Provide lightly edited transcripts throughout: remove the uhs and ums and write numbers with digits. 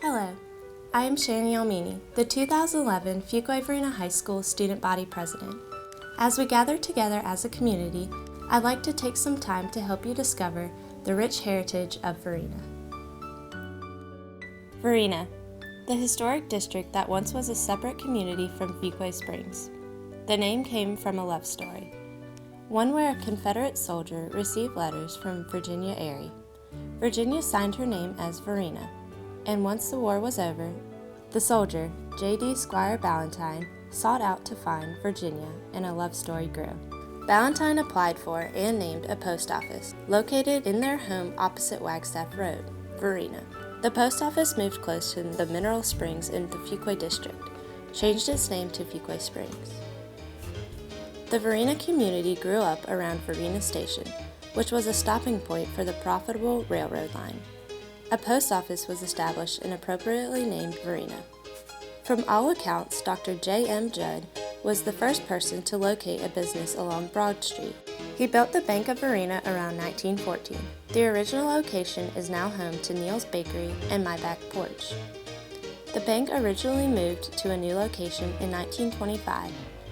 Hello, I am Shani Almini, the 2011 Fuquay-Varina High School Student Body President. As we gather together as a community, I'd like to take some time to help you discover the rich heritage of Varina. Varina, the historic district that once was a separate community from Fuquay Springs. The name came from a love story, one where a Confederate soldier received letters from Virginia Airy. Virginia signed her name as Varina, and once the war was over, the soldier, J.D. Squire Ballantyne, sought out to find Virginia, and a love story grew. Ballantyne applied for and named a post office, located in their home opposite Wagstaff Road, Varina. The post office moved close to the mineral springs in the Fuquay district, changed its name to Fuquay Springs. The Varina community grew up around Varina Station, which was a stopping point for the profitable railroad line. A post office was established and appropriately named Varina. From all accounts, Dr. J.M. Judd was the first person to locate a business along Broad Street. He built the Bank of Varina around 1914. The original location is now home to Neil's Bakery and My Back Porch. The bank originally moved to a new location in 1925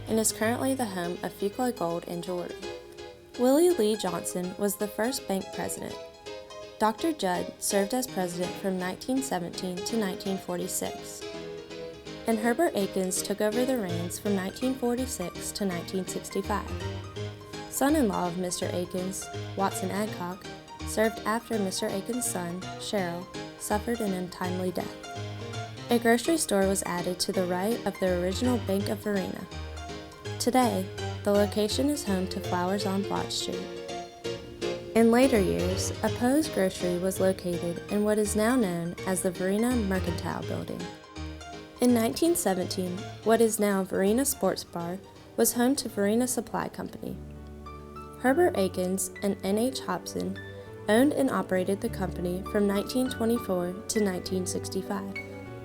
and is currently the home of Fuquay Gold and Jewelry. Willie Lee Johnson was the first bank president. Dr. Judd served as president from 1917 to 1946, and Herbert Akins took over the reins from 1946 to 1965. Son-in-law of Mr. Akins, Watson Adcock, served after Mr. Akins' son, Sherrill, suffered an untimely death. A grocery store was added to the right of the original Bank of Varina. Today, the location is home to Flowers on Broad Street. In later years, a Poe's Grocery was located in what is now known as the Varina Mercantile Building. In 1917, what is now Varina Sports Bar was home to Varina Supply Company. Herbert Akins and N.H. Hobson owned and operated the company from 1924 to 1965.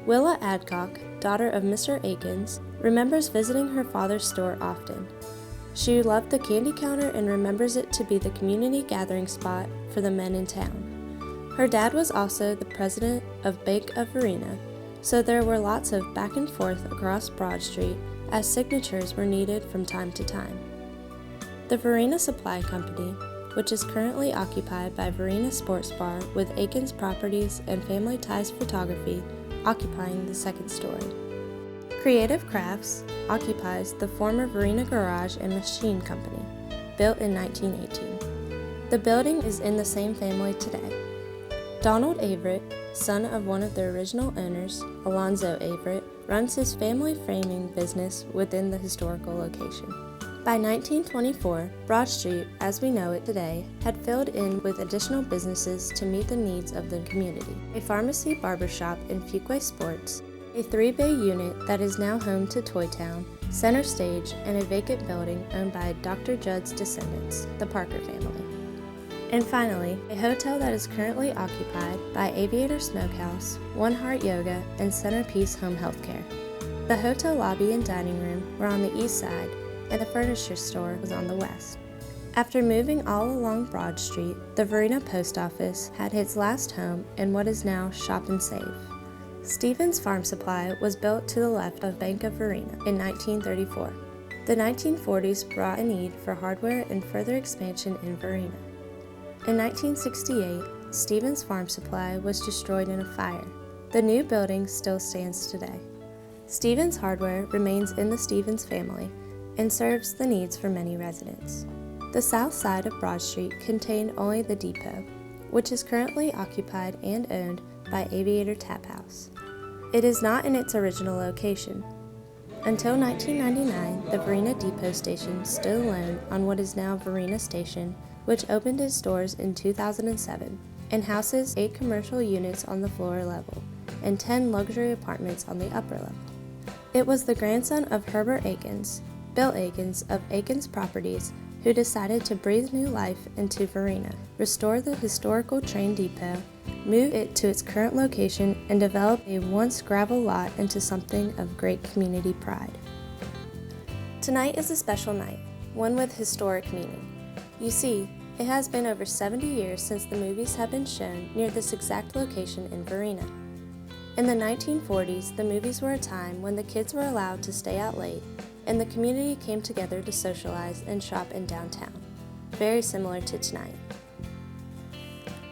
Willa Adcock, daughter of Mr. Akins, remembers visiting her father's store often. She loved the candy counter and remembers it to be the community gathering spot for the men in town. Her dad was also the president of Bank of Varina, so there were lots of back and forth across Broad Street as signatures were needed from time to time. The Varina Supply Company, which is currently occupied by Varina Sports Bar with Akins Properties and Family Ties Photography, occupying the second story. Creative Crafts occupies the former Varina Garage and Machine Company, built in 1918. The building is in the same family today. Donald Averett, son of one of the original owners, Alonzo Averett, runs his family framing business within the historical location. By 1924, Broad Street, as we know it today, had filled in with additional businesses to meet the needs of the community. A pharmacy barbershop in Fuquay Sports, a 3-bay unit that is now home to Toy Town, Center Stage, and a vacant building owned by Dr. Judd's descendants, the Parker family. And finally, a hotel that is currently occupied by Aviator Smokehouse, One Heart Yoga, and Centerpiece Home Healthcare. The hotel lobby and dining room were on the east side, and the furniture store was on the west. After moving all along Broad Street, the Varina Post Office had its last home in what is now Shop and Save. Stevens Farm Supply was built to the left of Bank of Varina in 1934. The 1940s brought a need for hardware and further expansion in Varina. In 1968, Stevens Farm Supply was destroyed in a fire. The new building still stands today. Stevens Hardware remains in the Stevens family and serves the needs for many residents. The south side of Broad Street contained only the depot, which is currently occupied and owned by Aviator Tap House. It is not in its original location. Until 1999, the Varina Depot Station stood alone on what is now Varina Station, which opened its doors in 2007 and houses 8 commercial units on the floor level and 10 luxury apartments on the upper level. It was the grandson of Herbert Akins, Bill Akins of Akins Properties, who decided to breathe new life into Varina, restore the historical train depot, move it to its current location, and develop a once gravel lot into something of great community pride. Tonight is a special night, one with historic meaning. You see, it has been over 70 years since the movies have been shown near this exact location in Varina. In the 1940s, the movies were a time when the kids were allowed to stay out late, and the community came together to socialize and shop in downtown, very similar to tonight.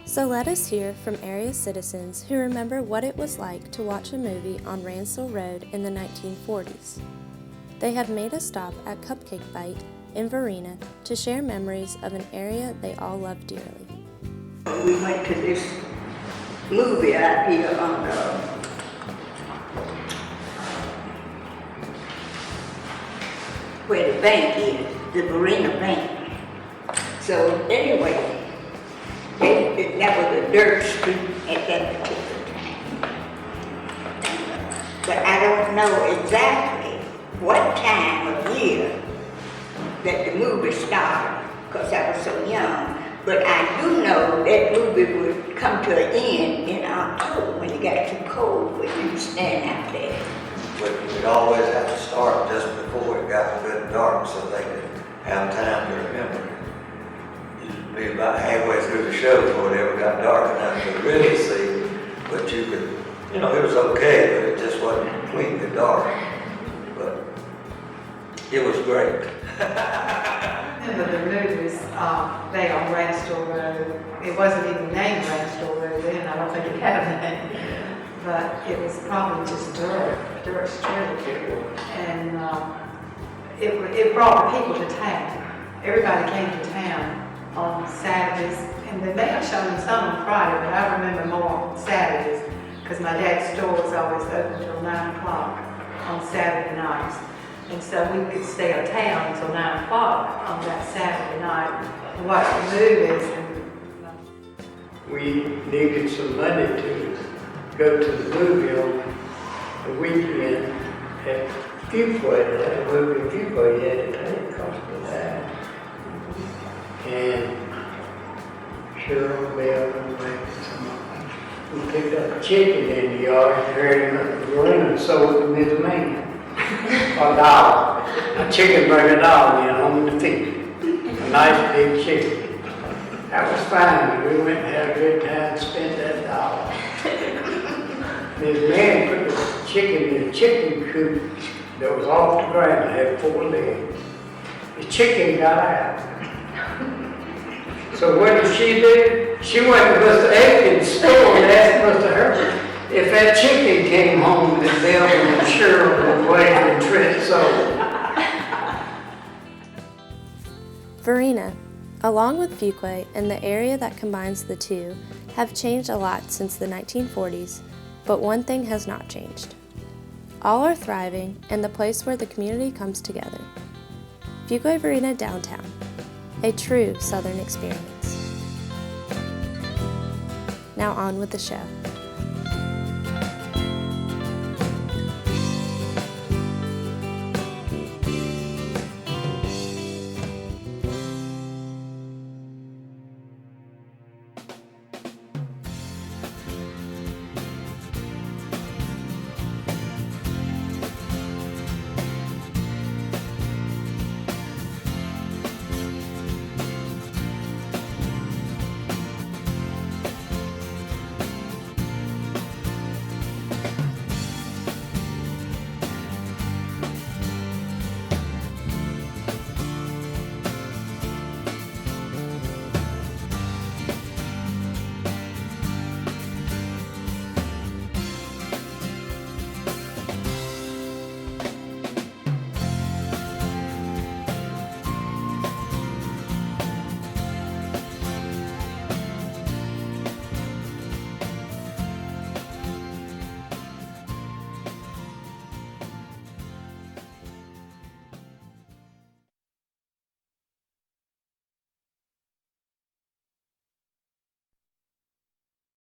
So let us hear from area citizens who remember what it was like to watch a movie on Ransdell Road in the 1940s. They have made a stop at Cupcake Bite in Varina to share memories of an area they all love dearly. We went to this movie out here on where the bank is, the Varina Bank. So anyway, that was a dirt street at that particular time. But I don't know exactly what time of year that the movie started, because I was so young. But I do know that movie would come to an end in October when it got too cold for you to stand out there. But we'd always have to start just before it got a bit dark so they could have time to remember. It'd be about halfway through the show before it ever got dark enough to really see. But you could, it was okay, but it just wasn't completely dark. But it was great. Remember the movies they on Ransdell Road. It wasn't even named Ransdell Road then. I don't think it had a name. But it was probably just dirt street. And it brought the people to town. Everybody came to town on Saturdays. And they may have shown some on Friday, but I remember more on Saturdays because my dad's store was always open until 9 o'clock on Saturday nights. And so we could stay in town until 9 o'clock on that Saturday night and watch the movies. We needed some money to go to the movie on the weekend at Fuquay. They had a movie in Fuquay. You had to pay, it cost me that. And Cheryl, Bell, and we picked up a chicken in the yard and carried him up to Varina and sold him as a man. $1. A chicken burger $1 in home to feed. A nice big chicken. That was fine. We went and had a good time and spent that $1. This man put the chicken in a chicken coop that was off the ground. It had 4 legs. The chicken got out. So what did she do? She went to Mr. Aitken's store and asked Mr. Herbert if that chicken came home that Bill and Cheryl and Wade and Trent sold. Varina, along with Fuquay and the area that combines the two, have changed a lot since the 1940s, but one thing has not changed. All are thriving and the place where the community comes together. Fuquay-Varina downtown, a true Southern experience. Now on with the show.